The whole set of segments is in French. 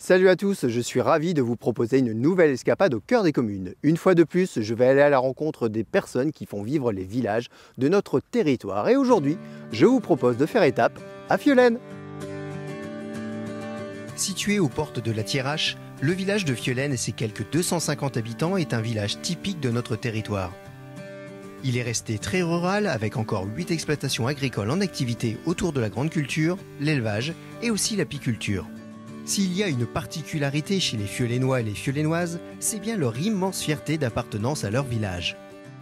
Salut à tous, je suis ravi de vous proposer une nouvelle escapade au cœur des communes. Une fois de plus, je vais aller à la rencontre des personnes qui font vivre les villages de notre territoire. Et aujourd'hui, je vous propose de faire étape à Fiolaine. Situé aux portes de la Thiérache, le village de Fiolaine et ses quelques 250 habitants est un village typique de notre territoire. Il est resté très rural avec encore 8 exploitations agricoles en activité autour de la grande culture, l'élevage et aussi l'apiculture. S'il y a une particularité chez les Fiolennois et les Fiolennoises, c'est bien leur immense fierté d'appartenance à leur village.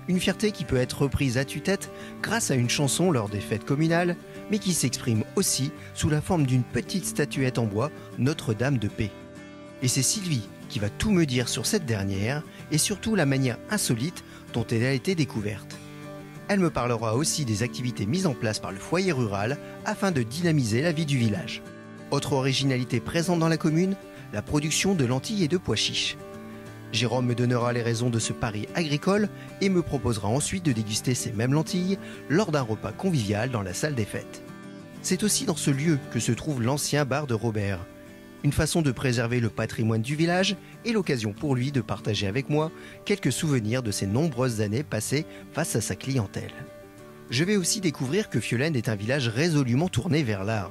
Une fierté qui peut être reprise à tue-tête grâce à une chanson lors des fêtes communales, mais qui s'exprime aussi sous la forme d'une petite statuette en bois, Notre-Dame de Paix. Et c'est Sylvie qui va tout me dire sur cette dernière et surtout la manière insolite dont elle a été découverte. Elle me parlera aussi des activités mises en place par le foyer rural afin de dynamiser la vie du village. Autre originalité présente dans la commune, la production de lentilles et de pois chiches. Jérôme me donnera les raisons de ce pari agricole et me proposera ensuite de déguster ces mêmes lentilles lors d'un repas convivial dans la salle des fêtes. C'est aussi dans ce lieu que se trouve l'ancien bar de Robert. Une façon de préserver le patrimoine du village et l'occasion pour lui de partager avec moi quelques souvenirs de ses nombreuses années passées face à sa clientèle. Je vais aussi découvrir que Fiolaine est un village résolument tourné vers l'art.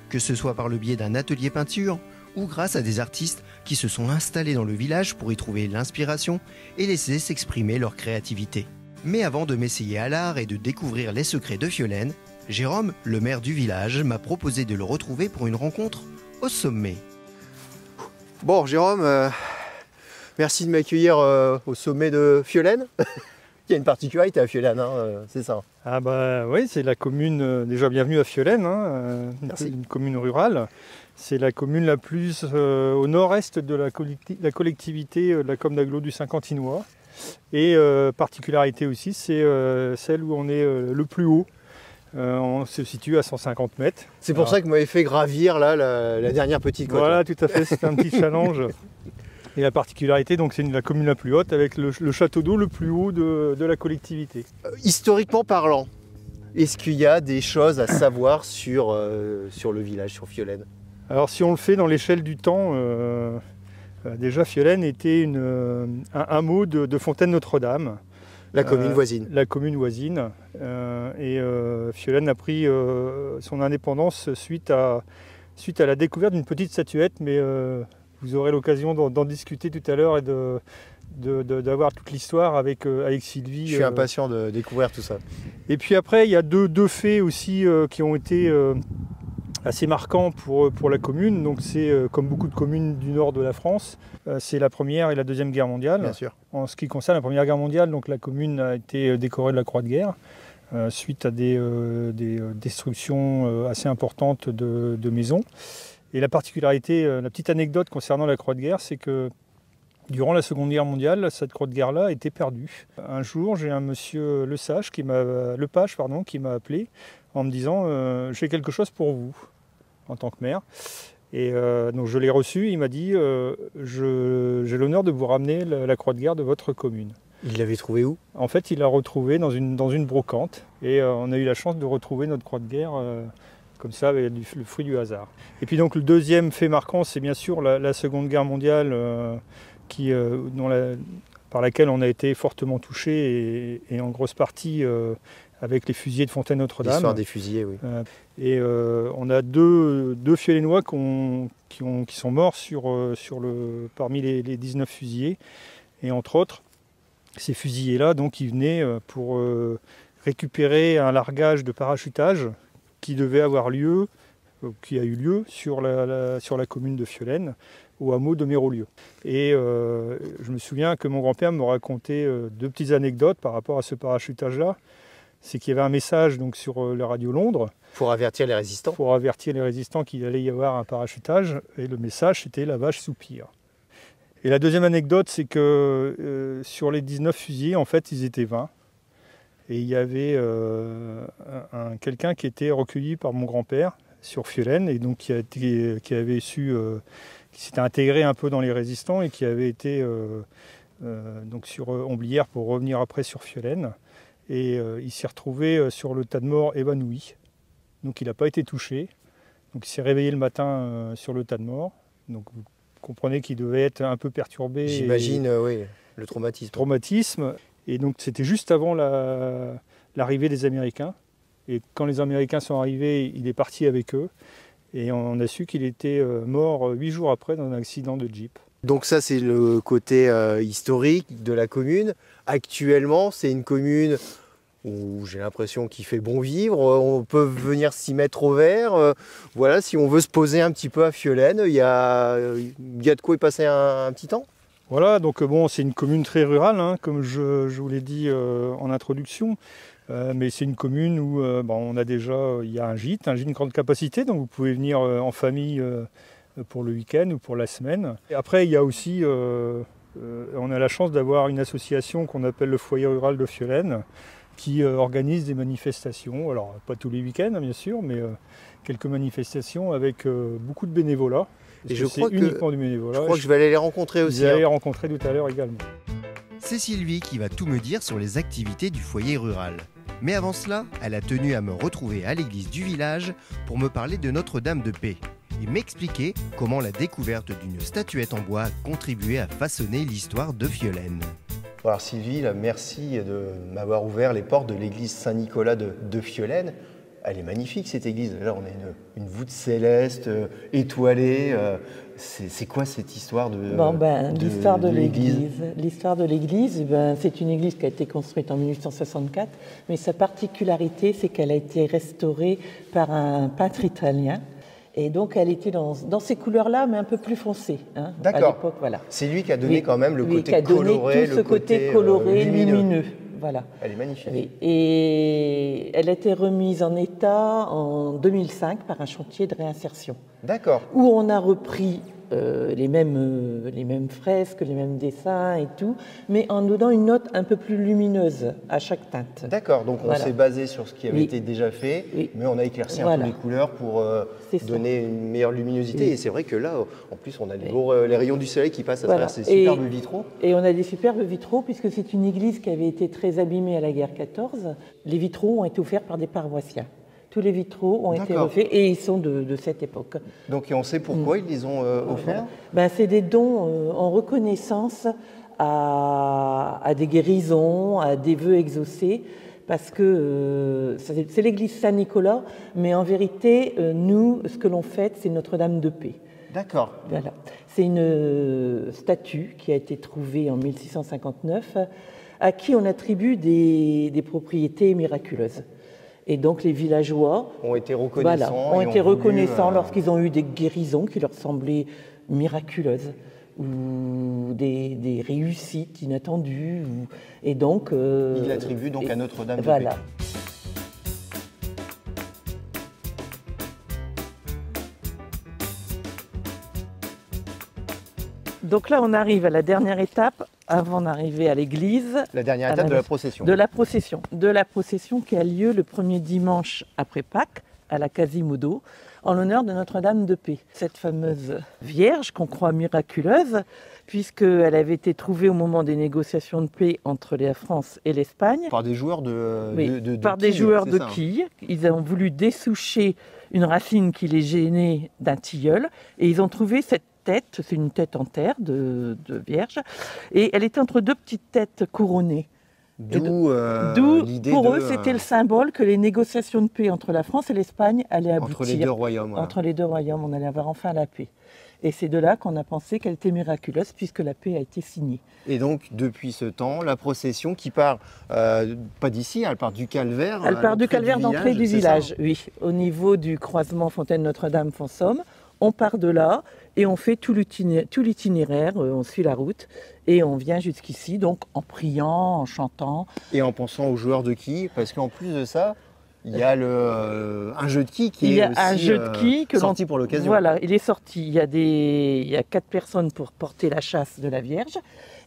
Que ce soit par le biais d'un atelier peinture ou grâce à des artistes qui se sont installés dans le village pour y trouver l'inspiration et laisser s'exprimer leur créativité. Mais avant de m'essayer à l'art et de découvrir les secrets de Fiolaine, Jérôme, le maire du village, m'a proposé de le retrouver pour une rencontre au sommet. Bon Jérôme, merci de m'accueillir au sommet de Fiolaine. Il y a une particularité à Fiolaine, c'est ça. Ah bah oui, c'est la commune, déjà bienvenue à Fiolaine, Merci. une commune rurale. C'est la commune la plus au nord-est de la collectivité de la com d'agglo du Saint-Quentinois. Et particularité aussi, c'est celle où on est le plus haut. On se situe à 150 mètres. C'est pour ça que vous m'avez fait gravir là, la dernière petite côte. Voilà, tout à fait, c'est un petit challenge. Et la particularité, donc, c'est la commune la plus haute avec le château d'eau le plus haut de la collectivité. Historiquement parlant, est-ce qu'il y a des choses à savoir sur le village, sur Fiolaine? Alors si on le fait dans l'échelle du temps, déjà Fiolaine était un hameau de Fontaine-Notre-Dame. La commune voisine. La commune voisine. Fiolaine a pris son indépendance suite à la découverte d'une petite statuette, mais vous aurez l'occasion d'en discuter tout à l'heure et d'avoir toute l'histoire avec Sylvie. Je suis impatient de découvrir tout ça. Et puis après, il y a deux faits aussi qui ont été assez marquants pour la commune. Donc c'est comme beaucoup de communes du nord de la France, c'est la Première et la Deuxième Guerre mondiale. Bien sûr. En ce qui concerne la Première Guerre mondiale, donc la commune a été décorée de la Croix de guerre suite à des destructions assez importantes de maisons. Et la particularité, la petite anecdote concernant la Croix de guerre, c'est que durant la Seconde Guerre mondiale, cette Croix de guerre-là a été perdue. Un jour, j'ai un monsieur Lepage qui m'a appelé en me disant j'ai quelque chose pour vous en tant que maire. Et donc je l'ai reçu, il m'a dit j'ai l'honneur de vous ramener la Croix de guerre de votre commune. Il l'avait trouvé où? En fait, il l'a retrouvée dans une brocante et on a eu la chance de retrouver notre Croix de guerre comme ça, avec le fruit du hasard. Et puis donc le deuxième fait marquant, c'est bien sûr la Seconde Guerre mondiale par laquelle on a été fortement touché et en grosse partie avec les fusillés de Fontaine-Notre-Dame. L'histoire des fusillés, oui. On a deux Fiolennois qui sont morts parmi les 19 fusillés. Et entre autres, ces fusillés-là, donc, ils venaient pour récupérer un largage de parachutage qui devait avoir lieu, qui a eu lieu sur la commune de Fiolaine, au hameau de Mérolieu. Et je me souviens que mon grand-père me racontait deux petites anecdotes par rapport à ce parachutage-là. C'est qu'il y avait un message donc, sur la radio Londres. Pour avertir les résistants. Pour avertir les résistants qu'il allait y avoir un parachutage. Et le message, c'était « La vache soupire ». Et la deuxième anecdote, c'est que sur les 19 fusillés, en fait, ils étaient 20. Et il y avait quelqu'un qui était recueilli par mon grand-père sur Fiolaine, et donc qui s'était intégré un peu dans les résistants et qui avait été donc sur Homblières pour revenir après sur Fiolaine. Et il s'est retrouvé sur le tas de mort évanoui. Donc il n'a pas été touché. Donc il s'est réveillé le matin sur le tas de mort. Donc vous comprenait qu'il devait être un peu perturbé. J'imagine, oui, le traumatisme. Et donc c'était juste avant l'arrivée des Américains. Et quand les Américains sont arrivés, il est parti avec eux. Et on a su qu'il était mort 8 jours après dans un accident de Jeep. Donc ça, c'est le côté historique de la commune. Actuellement, c'est une commune où j'ai l'impression qu'il fait bon vivre. On peut venir s'y mettre au vert. Voilà, si on veut se poser un petit peu à Fiolaine, il y a de quoi y passer un petit temps. Voilà, donc bon, c'est une commune très rurale, hein, comme je vous l'ai dit en introduction. Mais c'est une commune où on a déjà, il y a un gîte de grande capacité, donc vous pouvez venir en famille pour le week-end ou pour la semaine. Et après, il y a aussi, on a la chance d'avoir une association qu'on appelle le Foyer Rural de Fiolaine, qui organise des manifestations, alors pas tous les week-ends bien sûr, mais quelques manifestations avec beaucoup de bénévolat. Et je crois uniquement du bénévolat. Je crois que je vais aller les rencontrer aussi. Vous allez les rencontrer tout à l'heure également. C'est Sylvie qui va tout me dire sur les activités du foyer rural. Mais avant cela, elle a tenu à me retrouver à l'église du village pour me parler de Notre-Dame de Paix et m'expliquer comment la découverte d'une statuette en bois a contribué à façonner l'histoire de Fiolaine. Alors Sylvie, là, merci de m'avoir ouvert les portes de l'église Saint-Nicolas de Fiolaine. Elle est magnifique cette église. Là, on a une voûte céleste, étoilée. C'est quoi cette histoire l'histoire de l'église. L'histoire de l'église, c'est une église qui a été construite en 1864, mais sa particularité, c'est qu'elle a été restaurée par un peintre italien. Et donc, elle était dans ces couleurs-là, mais un peu plus foncées. Hein, d'accord. À l'époque, voilà. C'est lui qui a donné quand même le côté coloré, tout ce côté coloré, lumineux. Voilà. Elle est magnifique. Oui. Et elle a été remise en état en 2005 par un chantier de réinsertion. D'accord. Où on a repris les mêmes fresques, les mêmes dessins et tout, mais en donnant une note un peu plus lumineuse à chaque teinte. D'accord, donc on s'est basé sur ce qui avait été déjà fait, mais on a éclairci un peu les couleurs pour donner une meilleure luminosité. Et c'est vrai que là, en plus, on a les rayons du soleil qui passent à travers ces superbes vitraux. Et on a des superbes vitraux, puisque c'est une église qui avait été très abîmée à la guerre 14. Les vitraux ont été offerts par des paroissiens. Tous les vitraux ont été refaits et ils sont de cette époque. Donc on sait pourquoi ils les ont offerts ? C'est des dons en reconnaissance à des guérisons, à des vœux exaucés, parce que c'est l'église Saint-Nicolas, mais en vérité, nous, ce que l'on fête, c'est Notre-Dame de Paix. D'accord. Voilà. C'est une statue qui a été trouvée en 1659, à qui on attribue des propriétés miraculeuses. Et donc les villageois ont été reconnaissants, lorsqu'ils ont eu des guérisons qui leur semblaient miraculeuses ou des réussites inattendues. Et donc, ils l'attribuent donc à Notre-Dame de Paix. Voilà. Donc là, on arrive à la dernière étape avant d'arriver à l'église. La dernière étape de la procession. De la procession qui a lieu le premier dimanche après Pâques à la Quasimodo, en l'honneur de Notre-Dame de Paix. Cette fameuse Vierge qu'on croit miraculeuse, puisqu'elle avait été trouvée au moment des négociations de paix entre la France et l'Espagne. Par des joueurs des joueurs de quilles. Ils ont voulu dessoucher une racine qui les gênait d'un tilleul, et ils ont trouvé cette tête, c'est une tête en terre de Vierge, et elle était entre deux petites têtes couronnées. D'où l'idée pour eux, c'était le symbole que les négociations de paix entre la France et l'Espagne allaient aboutir. Entre les deux royaumes. Voilà. Entre les deux royaumes, on allait avoir enfin la paix. Et c'est de là qu'on a pensé qu'elle était miraculeuse, puisque la paix a été signée. Et donc, depuis ce temps, la procession qui part, pas d'ici, elle part du calvaire. Elle part du calvaire d'entrée du village, oui. Au niveau du croisement Fontaine-Notre-Dame-Fonsomme, on part de là et on fait tout l'itinéraire, on suit la route et on vient jusqu'ici, donc en priant, en chantant. Et en pensant aux joueurs de quilles, parce qu'en plus de ça, il y a un jeu de quilles qui est aussi sorti pour l'occasion. Voilà, il est sorti. Il y a 4 personnes pour porter la châsse de la Vierge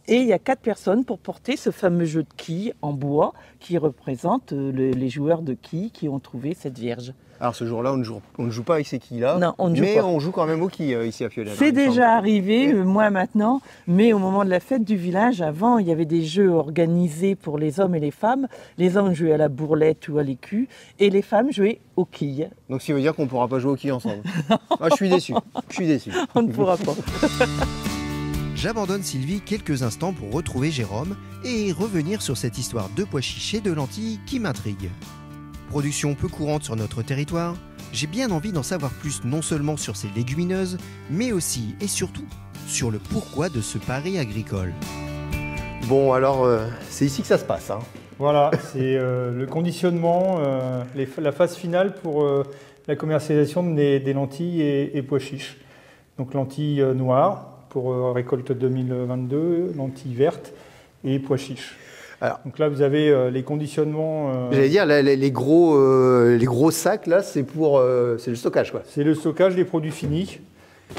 et il y a 4 personnes pour porter ce fameux jeu de quilles en bois qui représente les joueurs de quilles qui ont trouvé cette Vierge. Alors ce jour-là, on ne joue pas avec ces quilles-là, Non, on ne joue mais pas. on joue quand même aux quilles ici à Fiolaine. C'est déjà arrivé, moi maintenant, mais au moment de la fête du village, avant, il y avait des jeux organisés pour les hommes et les femmes. Les hommes jouaient à la bourrelette ou à l'écu, et les femmes jouaient aux quilles. Donc ce qui veut dire qu'on ne pourra pas jouer aux quilles ensemble. Ah, je suis déçu, je suis déçu. On ne pourra pas. J'abandonne Sylvie quelques instants pour retrouver Jérôme et revenir sur cette histoire de pois chiches et de lentilles qui m'intrigue. Production peu courante sur notre territoire, j'ai bien envie d'en savoir plus non seulement sur ces légumineuses, mais aussi et surtout sur le pourquoi de ce pari agricole. Bon, alors, c'est ici que ça se passe. Hein. Voilà, c'est le conditionnement, la phase finale pour la commercialisation des lentilles et pois chiches. Donc lentilles noires pour récolte 2022, lentilles vertes et pois chiches. Alors, donc là, vous avez les conditionnements. J'allais dire, les gros sacs, là, c'est le stockage, quoi. C'est le stockage des produits finis.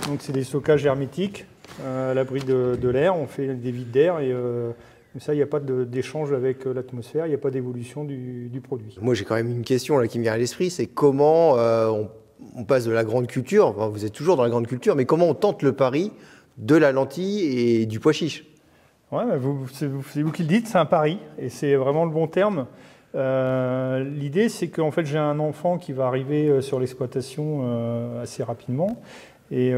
Donc c'est des stockages hermétiques à l'abri de l'air. On fait des vides d'air et comme ça, il n'y a pas d'échange avec l'atmosphère, il n'y a pas d'évolution du produit. Moi, j'ai quand même une question là, qui me vient à l'esprit, c'est comment on passe de la grande culture, enfin, vous êtes toujours dans la grande culture, mais comment on tente le pari de la lentille et du pois chiche? Ouais, c'est vous qui le dites, c'est un pari, et c'est vraiment le bon terme. L'idée, c'est qu'en fait, j'ai un enfant qui va arriver sur l'exploitation assez rapidement, et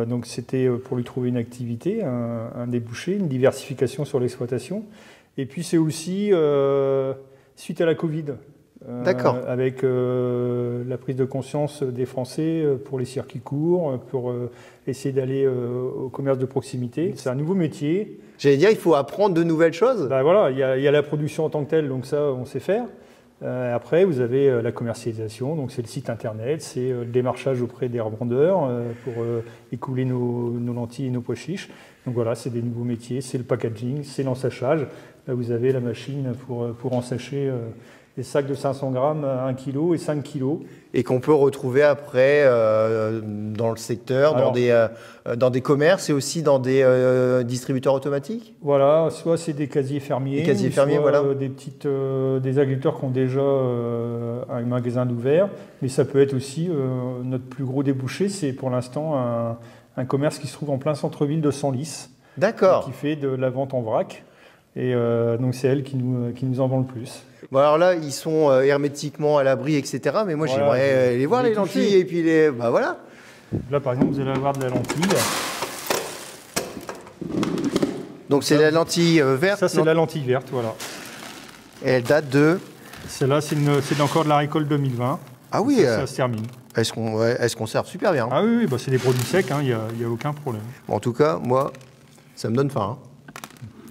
donc c'était pour lui trouver une activité, un débouché, une diversification sur l'exploitation. Et puis c'est aussi suite à la Covid, avec la prise de conscience des Français pour les circuits courts, pour essayer d'aller au commerce de proximité. C'est un nouveau métier. J'allais dire, il faut apprendre de nouvelles choses. Ben voilà, il y a la production en tant que telle, donc ça, on sait faire. Après, vous avez la commercialisation, donc c'est le site internet, c'est le démarchage auprès des revendeurs pour écouler nos lentilles et nos pois chiches. Donc voilà, c'est des nouveaux métiers, c'est le packaging, c'est l'ensachage. Là, vous avez la machine pour ensacher des sacs de 500 grammes, 1 kg et 5 kg. Et qu'on peut retrouver après dans le secteur, dans des commerces et aussi dans des distributeurs automatiques. Voilà, soit c'est des casiers fermiers, soit voilà. Des agriculteurs qui ont déjà un magasin d'ouvert. Mais ça peut être aussi notre plus gros débouché, c'est pour l'instant un commerce qui se trouve en plein centre-ville de Senlis. D'accord. Qui fait de la vente en vrac. Et donc c'est elle qui nous en vend le plus. Bon alors là, ils sont hermétiquement à l'abri, etc. Mais moi, voilà, j'aimerais les voir, les lentilles, et puis les... Bah voilà. Là, par exemple, vous allez avoir de la lentille. Donc c'est la lentille verte. Ça, c'est la lentille verte, voilà. Et elle date de... Celle-là, c'est encore de la récolte 2020. Ah oui. Ça se termine. Elle se conserve super bien. Ah oui, bah, c'est des produits secs, il n'y a aucun problème. Bon, en tout cas, moi, ça me donne faim. Hein.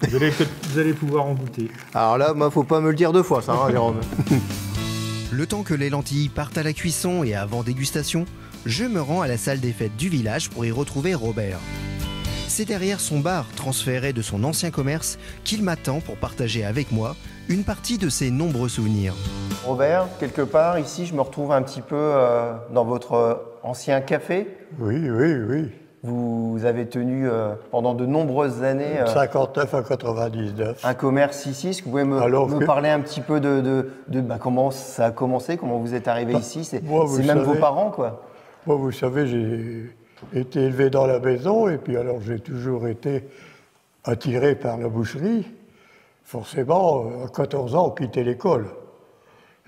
Vous allez pouvoir en goûter. Alors là, moi, faut pas me le dire deux fois, ça, hein, Jérôme. Le temps que les lentilles partent à la cuisson et avant dégustation, je me rends à la salle des fêtes du village pour y retrouver Robert. C'est derrière son bar, transféré de son ancien commerce, qu'il m'attend pour partager avec moi une partie de ses nombreux souvenirs. Robert, quelque part, ici, je me retrouve un petit peu dans votre ancien café. Oui. Vous avez tenu pendant de nombreuses années 59 à 99. un commerce ici. Est-ce que vous pouvez me parler un petit peu de comment ça a commencé, comment vous êtes arrivé ici? C'est même vos parents, quoi. Moi, vous savez, j'ai été élevé dans la maison et puis alors j'ai toujours été attiré par la boucherie. Forcément, à 14 ans, on quittait l'école.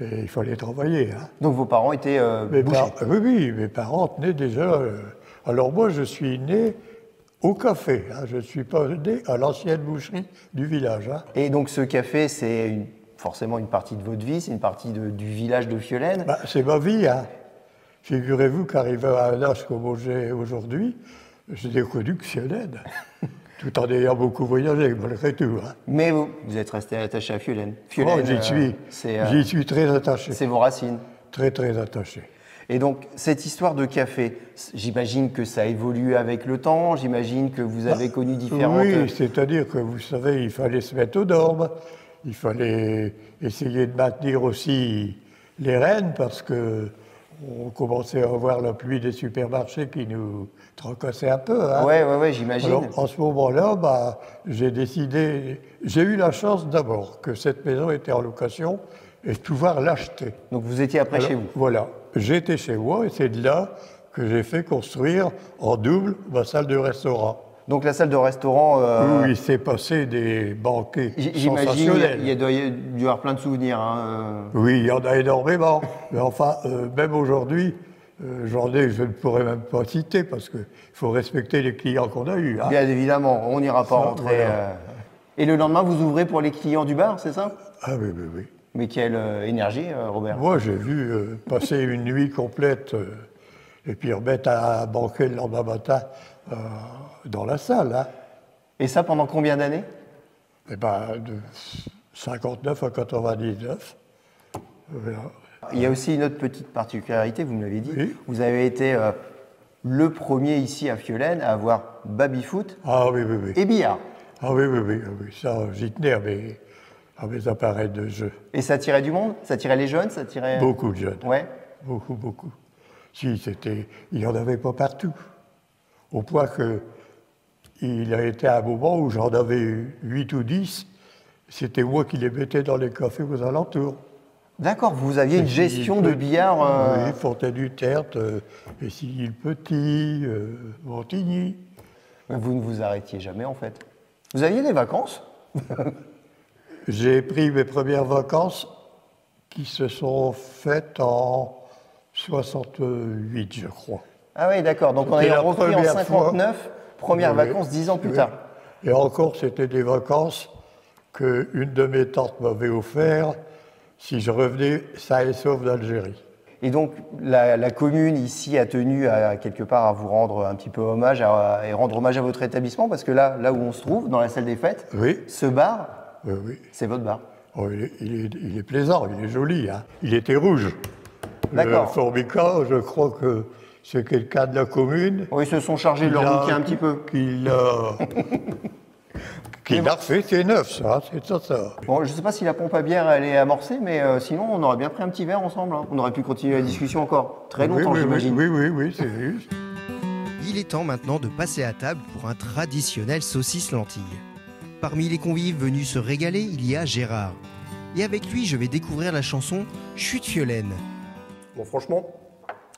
Et il fallait travailler. Hein. Donc vos parents étaient bouchers? Oui, mes parents tenaient déjà... Alors moi, je suis né au café. Hein. Je ne suis pas né à l'ancienne boucherie du village. Hein. Et donc ce café, c'est forcément une partie de votre vie, c'est une partie du village de Fiolaine? C'est ma vie. Hein. Figurez-vous qu'arrivé à un âge comme j'ai aujourd'hui, je n'ai connu que Fiolaine. Tout en ayant beaucoup voyagé, malgré tout. Hein. Mais vous êtes resté attaché à Fiolaine. J'y suis très attaché. C'est vos racines? Très, très attaché. Et donc, cette histoire de café, j'imagine que ça évolue avec le temps, j'imagine que vous avez connu différentes... Oui, c'est-à-dire que, vous savez, il fallait se mettre aux normes, il fallait essayer de maintenir aussi les rênes, parce que on commençait à avoir la pluie des supermarchés qui nous tracassait un peu. Hein. Ouais, j'imagine. Alors, en ce moment-là, j'ai décidé... J'ai eu la chance d'abord que cette maison était en location et de pouvoir l'acheter. Donc vous étiez après chez vous? Voilà. j'étais chez moi et c'est de là que j'ai fait construire en double ma salle de restaurant. Donc la salle de restaurant... Où il s'est passé des banquets j'imagine sensationnels. il doit y avoir plein de souvenirs. Hein. Oui, il y en a énormément. Mais enfin, même aujourd'hui, j'en ai, je ne pourrais même pas citer parce qu'il faut respecter les clients qu'on a eus. Hein. Bien évidemment, on n'ira pas rentrer. Voilà. Et le lendemain, vous ouvrez pour les clients du bar, c'est ça? Ah oui, oui, oui. Mais quelle énergie, Robert. Moi, j'ai vu passer une nuit complète et puis remettre à banquer le lendemain matin dans la salle. Hein. Et ça pendant combien d'années? Eh ben, de 59 à 99. Voilà. Il y a aussi une autre petite particularité, vous me l'avez dit. Oui. Vous avez été le premier ici à Fiolaine à avoir baby-foot Ah oui, oui, oui. et billard. Ah oui, oui, oui, oui. Ça, j'y tenais à mes appareils de jeu. Et ça attirait du monde? Ça attirait les jeunes? Ça attirait... Beaucoup de jeunes. Ouais. Beaucoup, beaucoup. Si, il n'y en avait pas partout. Au point que il a été un moment où j'en avais 8 ou 10. C'était moi qui les mettais dans les cafés aux alentours. D'accord, vous aviez une gestion de billard. Oui, Fontaine-du-Tertre, Essigny-le-Petit, Montigny. Vous ne vous arrêtiez jamais en fait. Vous aviez des vacances? J'ai pris mes premières vacances qui se sont faites en 68, je crois. Ah oui, d'accord. Donc on a C'était la repris en première 59, premières Oui, vacances 10 ans plus oui. tard. Et encore, c'était des vacances qu'une de mes tantes m'avait offert si je revenais sain et sauf d'Algérie. Et donc la commune ici a tenu à quelque part à vous rendre un petit peu hommage et rendre hommage à votre établissement parce que là où on se trouve, dans la salle des fêtes, Oui, ce bar, oui, oui. c'est votre bar. Oh, il est plaisant, il est joli. Hein. Il était rouge. D'accord. Le Formica, je crois que c'est quelqu'un de la commune. Oui, ils se sont chargés de leur bouquin un petit peu. Qui l'a refait, c'est neuf, ça, c'est ça. Bon, je ne sais pas si la pompe à bière elle est amorcée, mais sinon on aurait bien pris un petit verre ensemble. Hein. On aurait pu continuer la discussion encore très longtemps, j'imagine. Oui, c'est juste. Il est temps maintenant de passer à table pour un traditionnel saucisse lentille. Parmi les convives venus se régaler, il y a Gérard. Et avec lui, je vais découvrir la chanson Chute Fiolaine. Bon, franchement,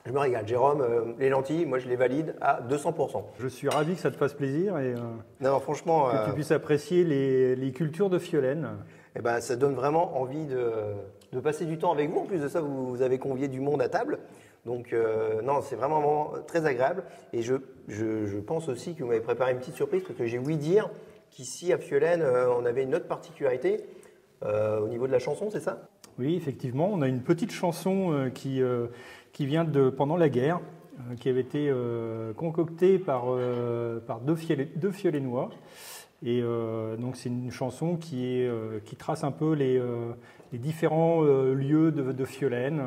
je me régale. Jérôme, les lentilles, moi je les valide à 200%. Je suis ravi que ça te fasse plaisir et Non, franchement, que tu puisses apprécier les cultures de Fiolaine. eh ben, ça donne vraiment envie de passer du temps avec vous. En plus de ça, vous avez convié du monde à table. Donc, non, c'est vraiment très agréable. Et je pense aussi que vous m'avez préparé une petite surprise parce que j'ai ouï dire qu'ici, à Fiolaine, on avait une autre particularité au niveau de la chanson, c'est ça? Oui, effectivement, on a une petite chanson qui vient de pendant la guerre, qui avait été concoctée par deux Fiolennois. Et donc c'est une chanson qui trace un peu les différents lieux de Fiolaine,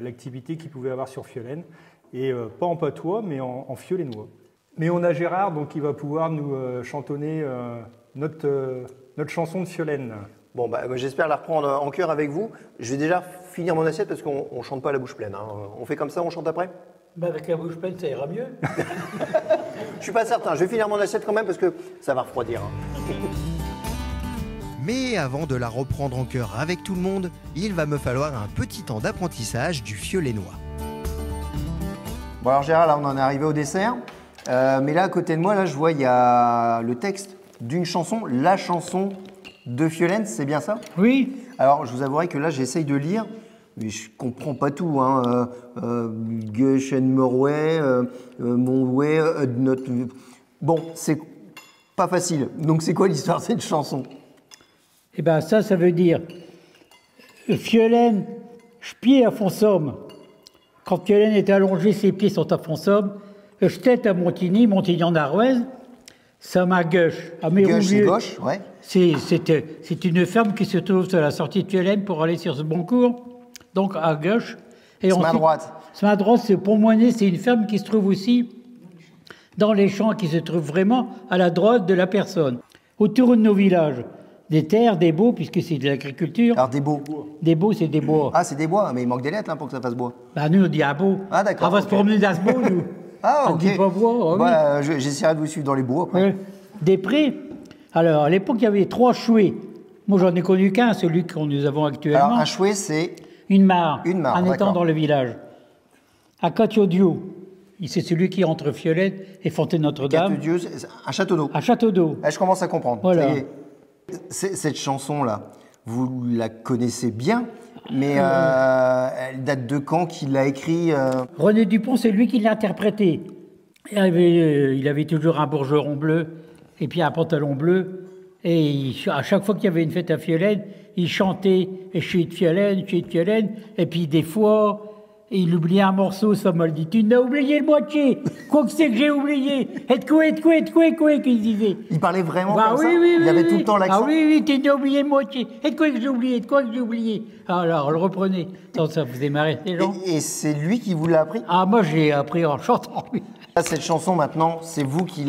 l'activité qu'il pouvait avoir sur Fiolaine, et pas en patois, mais en fiolennois. Mais on a Gérard donc, qui va pouvoir nous chantonner notre chanson de Fiolaine. Bon, bah, j'espère la reprendre en chœur avec vous. Je vais déjà finir mon assiette parce qu'on ne chante pas à la bouche pleine. Hein. On fait comme ça, on chante après? Bah avec la bouche pleine, ça ira mieux. Je suis pas certain. Je vais finir mon assiette quand même parce que ça va refroidir. Hein. Mais avant de la reprendre en chœur avec tout le monde, il va me falloir un petit temps d'apprentissage du fiolennois. Bon alors Gérard, là on en est arrivé au dessert. Mais là à côté de moi, là je vois il y a le texte d'une chanson, la chanson de Fiolaine, c'est bien ça? Oui. Alors je vous avouerai que là j'essaye de lire, mais je comprends pas tout. Hein. Morway, Monway, notre... Bon, c'est pas facile. Donc c'est quoi l'histoire de cette chanson? Eh bien ça veut dire Fiolaine, pied à Fonsomme. Quand Fiolaine est allongée, ses pieds sont à Fonsomme. Tête à Montigny, Montigny-en-Arrouaise. Ça m'a gauche. À Gauche, c'est gauche, ouais. C'est une ferme qui se trouve sur la sortie de Fiolaine pour aller sur ce bon cours. Donc à gauche. Et à droite. À droite, c'est Pont-Moinet, c'est une ferme qui se trouve aussi dans les champs, qui se trouve vraiment à la droite de la personne. Autour de nos villages, des terres, des baux, puisque c'est de l'agriculture. Alors des baux. Des baux, c'est des bois. Ah, c'est des bois, mais il manque des lettres là, pour que ça fasse bois. Bah, nous, on dit un beau. Ah, d'accord. On va se promener dans ce beau, nous. Ah, on ok. dit pas bois. Oh, bah, oui. J'essaierai de vous suivre dans les bois après. Des prés. Alors, à l'époque, il y avait 3 chouets. Moi, j'en ai connu qu'un, celui que nous avons actuellement. Alors, un chouet, c'est une mare. Une mare, en étant d'accord. dans le village. À Catio-Dio. C'est celui qui est entre Fiolaine et Fontaine-Notre-Dame. Dieu, un château d'eau. À Château d'eau. Je commence à comprendre. Voilà. Ça y est. Cette chanson-là, vous la connaissez bien, mais elle date de quand qu'il l'a écrit René Dupont, c'est lui qui l'a interprété. Il avait toujours un bourgeron bleu et puis un pantalon bleu. Et à chaque fois qu'il y avait une fête à Fiolaine, il chantait « Je suis de Fiolaine, je suis de Fiolaine ». Et puis des fois, il oubliait un morceau, ça m'a dit « Tu n'as oublié le moitié. Quoi que c'est que j'ai oublié. Et de quoi qu'il disait. Il parlait vraiment Bah, comme oui, ça. oui, Il oui, avait oui. tout le temps l'accent. Ah oui, tu n'as oublié le moitié. Et de quoi que j'ai oublié, de quoi que j'ai oublié. Alors, on le reprenait. Ça faisait marrer les gens. Et c'est lui qui vous l'a appris? Ah, moi, j'ai appris en chantant. Cette chanson, maintenant, c'est vous qui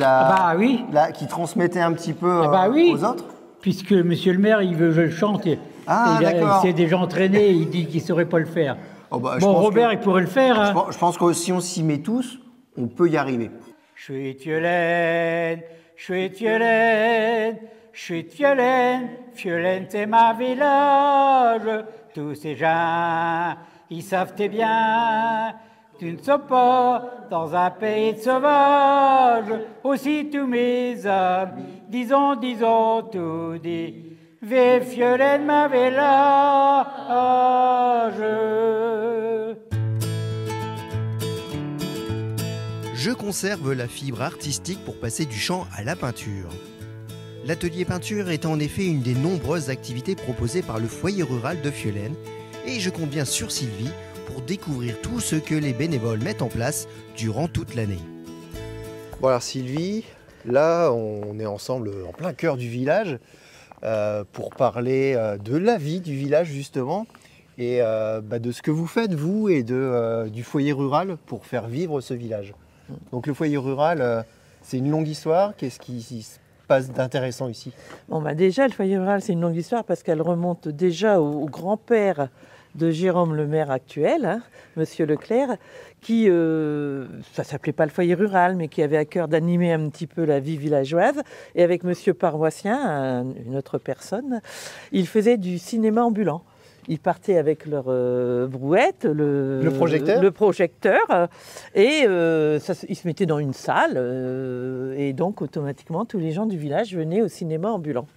oui. qui transmettez un petit peu Oui. aux autres? Puisque monsieur le maire, il veut que je le chante. D'accord. Il s'est déjà entraîné, il dit qu'il ne saurait pas le faire. Je Bon, pense Robert, il pourrait le faire. Hein. Je pense que si on s'y met tous, on peut y arriver. Je suis de Fiolaine, je suis de Fiolaine, je suis de Fiolaine. Fiolaine, c'est ma village. Tous ces gens, ils savent t'es bien. Tu ne sois pas dans un pays de sauvages. Aussi tous mes hommes, disons tout dit. Vive Fiolaine, ma village. Je conserve la fibre artistique pour passer du chant à la peinture. L'atelier peinture est en effet une des nombreuses activités proposées par le foyer rural de Fiolaine et je compte bien sur Sylvie pour découvrir tout ce que les bénévoles mettent en place durant toute l'année. Bon alors Sylvie, là on est ensemble en plein cœur du village pour parler de la vie du village justement et de ce que vous faites vous et du foyer rural pour faire vivre ce village. Donc le foyer rural, c'est une longue histoire, qu'est-ce qui se passe d'intéressant ici? Déjà le foyer rural c'est une longue histoire parce qu'elle remonte déjà au grand-père de Jérôme le maire actuel, Monsieur Leclerc, qui, ça s'appelait pas le foyer rural, mais qui avait à cœur d'animer un petit peu la vie villageoise. Et avec Monsieur Paroissien, une autre personne, ils faisaient du cinéma ambulant. Ils partaient avec leur brouette, le projecteur et ils se mettaient dans une salle. Et donc, automatiquement, tous les gens du village venaient au cinéma ambulant.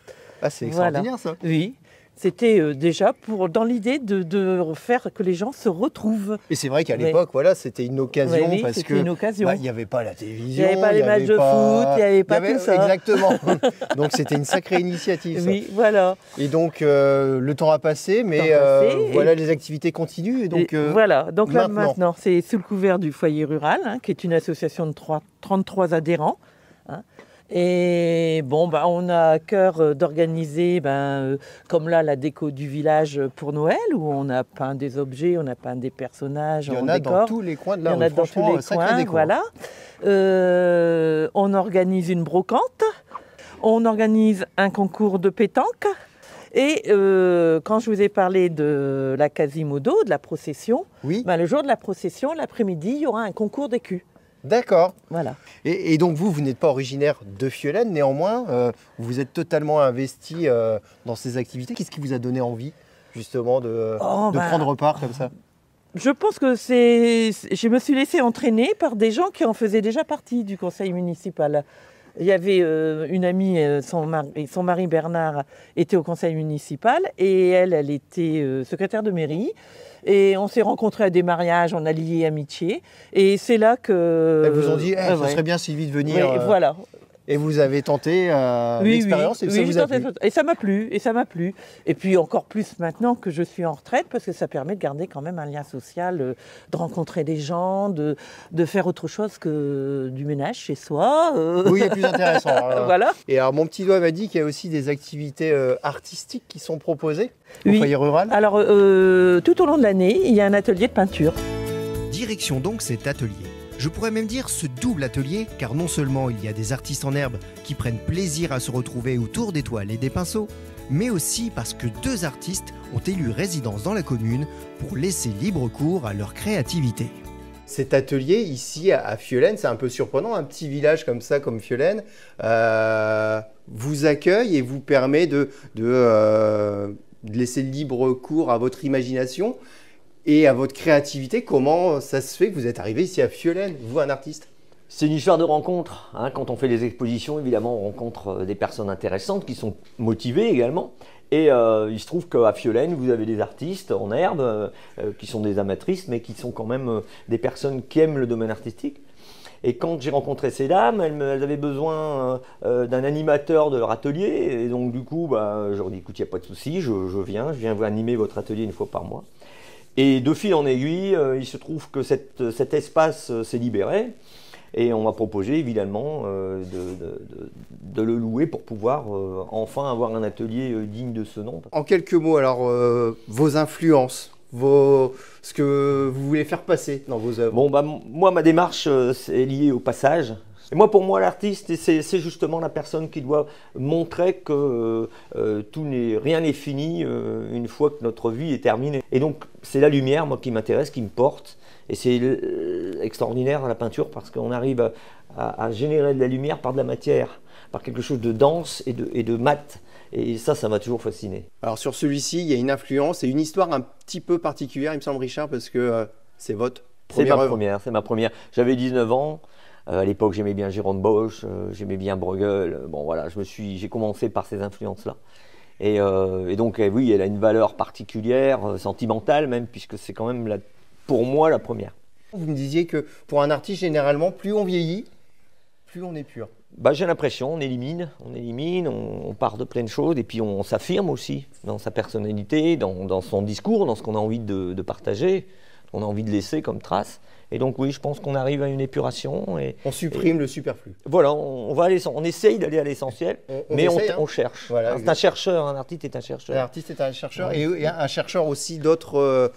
Ah, c'est extraordinaire ça. Oui. C'était déjà dans l'idée de faire que les gens se retrouvent. Et c'est vrai qu'à l'époque, voilà, c'était une occasion parce que il n'y avait pas la télévision, il n'y avait pas les matchs de foot, il n'y avait pas tout ça. Exactement. Donc c'était une sacrée initiative. Ça. Oui, voilà. Et donc le temps a passé, mais voilà, les activités continuent. Et donc voilà. Donc là maintenant, c'est sous le couvert du foyer rural, qui est une association de 33 adhérents. Et on a à cœur d'organiser, comme là, la déco du village pour Noël, où on a peint des objets, on a peint des personnages. Il y en a dans tous les coins de la rue. Il y en a dans tous les coins, voilà. On organise une brocante, on organise un concours de pétanque. Et quand je vous ai parlé de la Quasimodo, de la procession, le jour de la procession, l'après-midi, il y aura un concours d'écus. D'accord. Voilà. Et donc vous n'êtes pas originaire de Fiolaine, néanmoins, vous êtes totalement investi dans ces activités. Qu'est-ce qui vous a donné envie, justement, de prendre part comme ça? Je pense que je me suis laissée entraîner par des gens qui en faisaient déjà partie du conseil municipal. Il y avait une amie, son mari Bernard était au conseil municipal et elle était secrétaire de mairie. Et on s'est rencontrés à des mariages, on a lié amitié. Et c'est là que... Elles vous ont dit, ça serait bien Sylvie de venir. Voilà. Et vous avez tenté l'expérience et ça vous a plu. Et ça m'a plu, Et puis encore plus maintenant que je suis en retraite, parce que ça permet de garder quand même un lien social, de rencontrer des gens, de faire autre chose que du ménage chez soi. Oui, il y a plus intéressant. Voilà. Et alors mon petit doigt m'a dit qu'il y a aussi des activités artistiques qui sont proposées au foyer rural. Alors tout au long de l'année, il y a un atelier de peinture. Direction donc cet atelier. Je pourrais même dire ce double atelier, car non seulement il y a des artistes en herbe qui prennent plaisir à se retrouver autour des toiles et des pinceaux, mais aussi parce que 2 artistes ont élu résidence dans la commune pour laisser libre cours à leur créativité. Cet atelier ici à Fiolaine, c'est un peu surprenant, un petit village comme ça, comme Fiolaine, vous accueille et vous permet de laisser libre cours à votre imagination. et à votre créativité. Comment ça se fait que vous êtes arrivé ici à Fiolaine, vous, un artiste? C'est une histoire de rencontre. Hein. Quand on fait des expositions, évidemment, on rencontre des personnes intéressantes qui sont motivées également. Et il se trouve qu'à Fiolaine, vous avez des artistes en herbe qui sont des amatrices, mais qui sont quand même des personnes qui aiment le domaine artistique. Et quand j'ai rencontré ces dames, elles avaient besoin d'un animateur de leur atelier. Et donc, du coup, je leur ai dit, écoute, il n'y a pas de souci, je viens vous animer votre atelier une fois par mois. Et de fil en aiguille, il se trouve que cet espace s'est libéré. Et on m'a proposé évidemment de le louer pour pouvoir enfin avoir un atelier digne de ce nom. En quelques mots, alors, vos influences, ce que vous voulez faire passer dans vos œuvres. Bon, moi, ma démarche, c'est liée au passage. Et moi, pour moi, l'artiste, c'est justement la personne qui doit montrer que rien n'est fini une fois que notre vie est terminée. Et donc, c'est la lumière, moi, qui m'intéresse, qui me porte. Et c'est extraordinaire dans la peinture parce qu'on arrive à générer de la lumière par de la matière, par quelque chose de dense et de mat. Et ça m'a toujours fasciné. Alors sur celui-ci, il y a une influence et une histoire un petit peu particulière, il me semble, Richard, parce que c'est votre première œuvre. C'est ma première. J'avais 19 ans. À l'époque, j'aimais bien Jérôme Bosch, j'aimais bien Bruegel. Bon, voilà, j'ai commencé par ces influences-là. Et donc, oui, elle a une valeur particulière, sentimentale même, puisque c'est quand même pour moi la première. Vous me disiez que pour un artiste, généralement, plus on vieillit, plus on est pur. J'ai l'impression, on élimine, on part de plein de choses et puis on s'affirme aussi dans sa personnalité, dans son discours, dans ce qu'on a envie de partager, qu'on a envie de laisser comme trace. Et donc oui, je pense qu'on arrive à une épuration. On supprime le superflu. Voilà, on essaye d'aller à l'essentiel, mais on cherche. Voilà, c'est un chercheur, un artiste est un chercheur. Un artiste est un chercheur, ouais. Et un chercheur aussi d'autres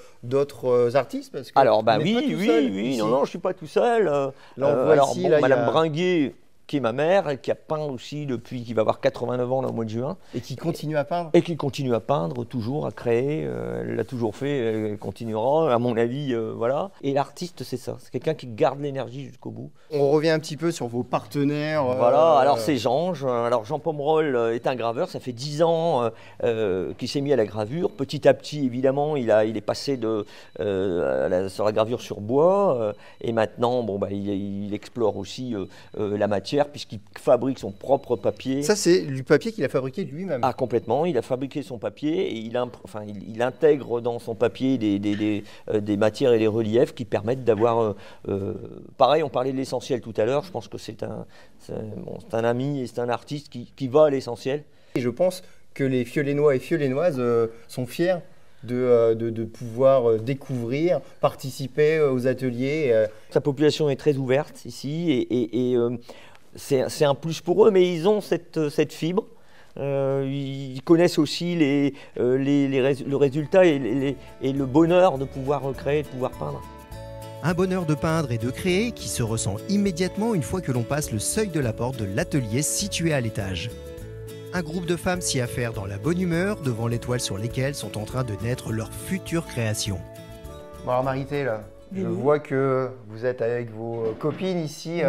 artistes parce que alors, oui, non, je ne suis pas tout seul. Madame Bringuier, qui est ma mère, et qui a peint aussi depuis qu'il va avoir 89 ans là, au mois de juin. Et qui continue à peindre. Et qui continue à peindre, toujours, à créer. Elle l'a toujours fait, elle continuera, à mon avis, voilà. Et l'artiste, c'est ça, c'est quelqu'un qui garde l'énergie jusqu'au bout. On revient un petit peu sur vos partenaires. Voilà, alors c'est Jean. Alors Jean Pomerol est un graveur, ça fait 10 ans qu'il s'est mis à la gravure. Petit à petit, évidemment, il est passé sur la gravure sur bois. Et maintenant, il explore aussi la matière, puisqu'il fabrique son propre papier. Ça, c'est du papier qu'il a fabriqué lui-même. Ah, complètement. Il a fabriqué son papier et il intègre dans son papier des matières et des reliefs qui permettent d'avoir... pareil, on parlait de l'essentiel tout à l'heure. Je pense que c'est un ami et c'est un artiste qui va à l'essentiel. Et je pense que les Fiolénois et Fiolénoises sont fiers de pouvoir découvrir, participer aux ateliers. Sa population est très ouverte ici et c'est un plus pour eux, mais ils ont cette fibre. Ils connaissent aussi le résultat et le bonheur de pouvoir créer, de pouvoir peindre. Un bonheur de peindre et de créer qui se ressent immédiatement une fois que l'on passe le seuil de la porte de l'atelier situé à l'étage. Un groupe de femmes s'y affaire dans la bonne humeur devant les toiles sur lesquelles sont en train de naître leurs futures créations. Bon alors Marité, là, je vois que vous êtes avec vos copines ici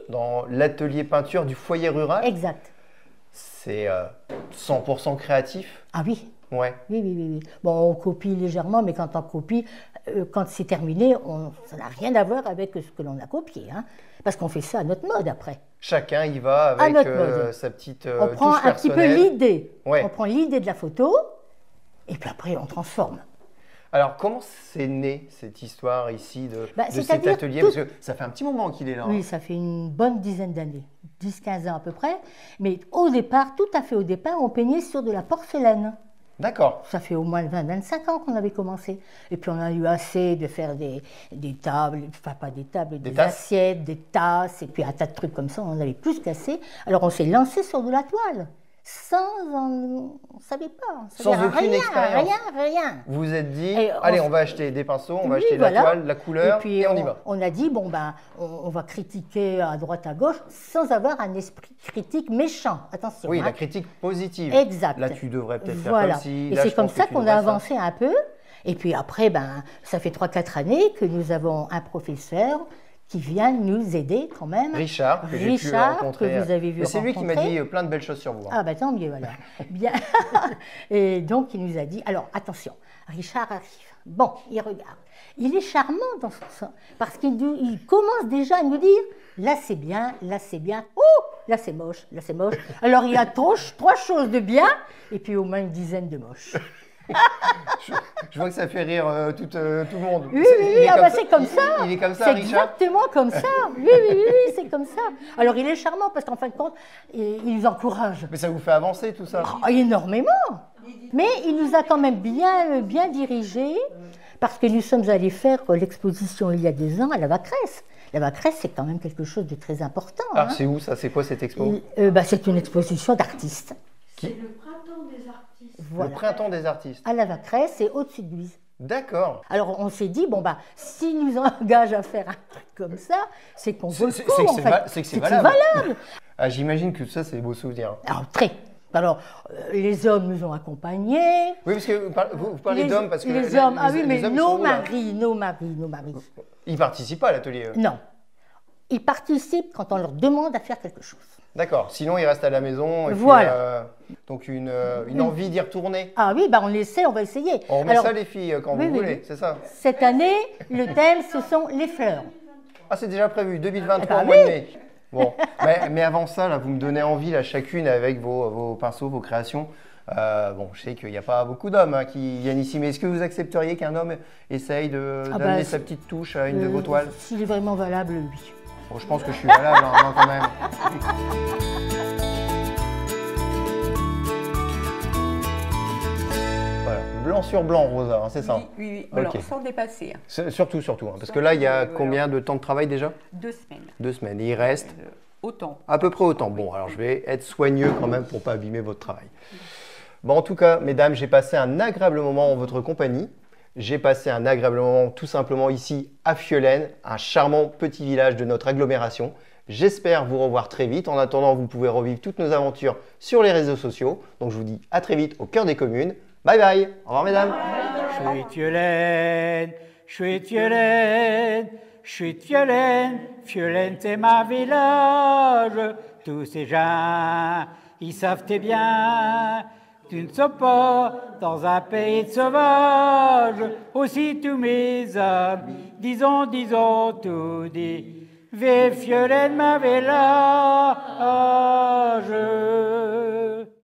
dans l'atelier peinture du foyer rural. Exact. C'est 100% créatif. Ah oui. Ouais. Oui. Bon, on copie légèrement, mais quand on copie, quand c'est terminé, ça n'a rien à voir avec ce que l'on a copié, hein, parce qu'on fait ça à notre mode après. Chacun y va avec sa petite on prend touche un petit peu l'idée. Ouais. On prend l'idée de la photo, et puis après on transforme. Alors, comment c'est né cette histoire ici de cet atelier Parce que ça fait un petit moment qu'il est là. Oui, ça fait une bonne dizaine d'années, 10-15 ans à peu près. Mais au départ, tout à fait au départ, on peignait sur de la porcelaine. D'accord. Ça fait au moins 20-25 ans qu'on avait commencé. Et puis on a eu assez de faire des tables, enfin pas des tables, des assiettes, des tasses, et puis un tas de trucs comme ça, on en avait plus qu'assez. Alors on s'est lancé sur de la toile. On ne savait pas. Sans aucune expérience. Rien. Vous vous êtes dit, allez, on va acheter des pinceaux, on va acheter la toile, la couleur, et puis on y va. On a dit, on va critiquer à droite, à gauche, sans avoir un esprit critique méchant. Attention. Oui, la critique positive. Exact. Là, tu devrais peut-être faire comme ci. Et c'est comme ça qu'on a avancé un peu. Et puis après, ça fait 3-4 années que nous avons un professeur qui vient nous aider quand même. Richard, que j'ai pu rencontrer. Que vous avez vu. C'est lui qui m'a dit plein de belles choses sur vous. Ah bah tant mieux, voilà. Bien. Et donc il nous a dit, alors attention, Richard arrive. Bon, il regarde. Il est charmant dans son sens, parce qu'il commence déjà à nous dire, là c'est bien, oh, là c'est moche, là c'est moche. Alors il y a trois choses de bien, et puis au moins une dizaine de moches. Je vois que ça fait rire tout le monde. Oui, c'est comme ça. Il est comme ça, c'est Richard. Exactement comme ça. Oui, c'est comme ça. Alors il est charmant parce qu'en fin de compte, il nous encourage. Mais ça vous fait avancer tout ça? Énormément. Mais il nous a quand même bien dirigés parce que nous sommes allés faire l'exposition il y a 2 ans à la Vacresse. La Vacresse, c'est quand même quelque chose de très important. Alors c'est où ça? C'est quoi cette expo? C'est une exposition d'artistes. C'est le printemps des artistes. Voilà. Le printemps des artistes. À la Vacresse, c'est au-dessus de Guise. D'accord. Alors on s'est dit, s'il nous engage à faire un truc comme ça, c'est qu'on vaut le coup, en fait. C'est que c'est valable. Ah, j'imagine que ça, c'est des beaux souvenirs. Alors, très. Alors, les hommes nous ont accompagnés. Oui, parce que vous parlez d'hommes, parce que les hommes, mais hommes nos sont maris. Ils participent pas à l'atelier? Non. Ils participent quand on leur demande à faire quelque chose. D'accord, sinon ils restent à la maison. Et voilà. Puis, donc une envie d'y retourner. Ah oui, on essaie, on va essayer. On remet ça les filles quand vous voulez, c'est ça? Cette année, le thème, ce sont les fleurs. Ah, c'est déjà prévu, 2023 au mois de mai. Bon, mais avant ça, là, vous me donnez envie, là, chacune avec vos pinceaux, vos créations. Je sais qu'il n'y a pas beaucoup d'hommes qui viennent ici, mais est-ce que vous accepteriez qu'un homme essaye d'amener sa petite touche à une de vos toiles? S'il est vraiment valable, oui. Bon, je pense que je suis valable, moi, quand même. Voilà, blanc sur blanc, Rosa, c'est ça? Oui. Alors, sans dépasser. Surtout, parce que là, il y a combien de temps de travail déjà? 2 semaines. 2 semaines. Et il reste autant. À peu près autant. Bon, alors je vais être soigneux quand même pour ne pas abîmer votre travail. Bon, en tout cas, mesdames, j'ai passé un agréable moment en votre compagnie. J'ai passé un agréable moment tout simplement ici à Fiolaine, un charmant petit village de notre agglomération. J'espère vous revoir très vite. En attendant, vous pouvez revivre toutes nos aventures sur les réseaux sociaux. Donc je vous dis à très vite au cœur des communes. Bye bye. Au revoir mesdames. Je suis Fiolaine, Fiolaine c'est ma village. Tous ces gens, ils savent très bien. Tu ne sommes pas dans un pays de sauvages, aussi tous mes amis, disons tout dit. Vive Fiolaine, ma village.